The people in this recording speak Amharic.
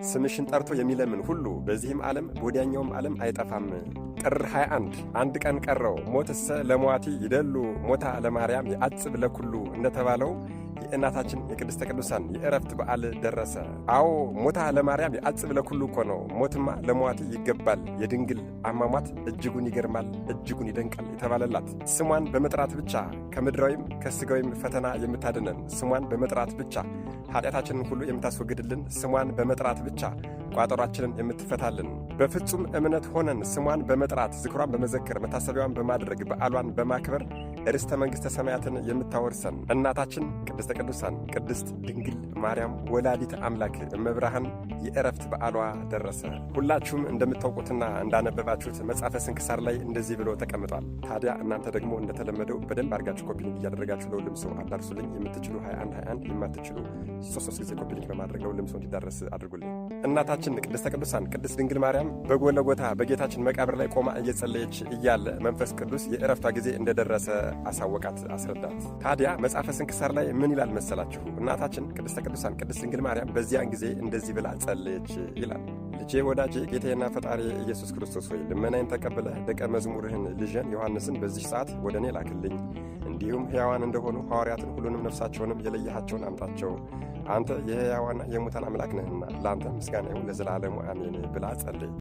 ስምሽን ጠርቶ የሚለምን ሁሉ በዚህም ዓለም በወዲያኛውም ዓለም አይጠፋም። ጥር 21 አንድ ቀን ቀረው ሞትሰ ለሟቲ ይደሉ ሞታ ለማርያም የአጽብ ለኩሉ እንደተባለው የእናታችን የቅድስተ ቅዱሳን የእረፍት በዓል ደረሰ። አዎ ሞታ ለማርያም የአጽብ ለኩሉ እኮ ነው። ሞትማ ለሟቲ ይገባል። የድንግል አሟሟት እጅጉን ይገርማል፣ እጅጉን ይደንቃል የተባለላት ስሟን በመጥራት ብቻ ከምድራዊም ከሥጋዊም ፈተና የምታድነን፣ ስሟን በመጥራት ብቻ ኃጢአታችንን ሁሉ የምታስወግድልን፣ ስሟን በመጥራት ብቻ ቋጠሯችንን የምትፈታልን፣ በፍጹም እምነት ሆነን ስሟን በመጥራት ዝክሯን በመዘከር መታሰቢያዋን በማድረግ በዓሏን በማክበር ርስተ መንግሥተ ሰማያትን የምታወርሰን እናታችን ቅድስተ ቅዱሳን ቅድስት ድንግል ማርያም ወላዲተ አምላክ እመብርሃን የእረፍት በዓሏ ደረሰ። ሁላችሁም እንደምታውቁትና እንዳነበባችሁት መጽሐፈ ስንክሳር ላይ እንደዚህ ብሎ ተቀምጧል። ታዲያ እናንተ ደግሞ እንደተለመደው በደንብ አድርጋችሁ ኮፒ ሊንክ እያደረጋችሁ ለሁሉም ሰው አዳርሱልኝ። የምትችሉ 21 የማትችሉ 3 ጊዜ ኮፒ ሊንክ በማድረግ ለሁሉም ሰው እንዲዳረስ አድርጉልኝ። እናታችን ቅድስተ ቅዱሳን ቅድስት ድንግል ማርያም በጎልጎታ በጌታችን መቃብር ላይ ቆማ እየጸለየች እያለ መንፈስ ቅዱስ የእረፍቷ ጊዜ እንደደረሰ አሳወቃት፣ አስረዳት። ታዲያ መጽሐፈ ስንክሳር ላይ ምን ይላል መሰላችሁ? እናታችን ቅድስተ ቅዱሳን ቅድስት ድንግል ማርያም በዚያን ጊዜ እንደዚህ ብላ ጸለየች ይላል። ልጄ ወዳጄ ጌታዬና ፈጣሪ ኢየሱስ ክርስቶስ ሆይ ልመናዬን ተቀብለህ ደቀ መዝሙርህን ልጄን ዮሐንስን በዚህ ሰዓት ወደ እኔ ላክልኝ። እንዲሁም ሕያዋን እንደሆኑ ሐዋርያትን ሁሉንም ነፍሳቸውንም የለየሃቸውን አምጣቸው። አንተ የሕያዋንና የሙታን አምላክ ነህና ለአንተ ምስጋና ይሁን ለዘላለሙ አሜን ብላ ጸለይ።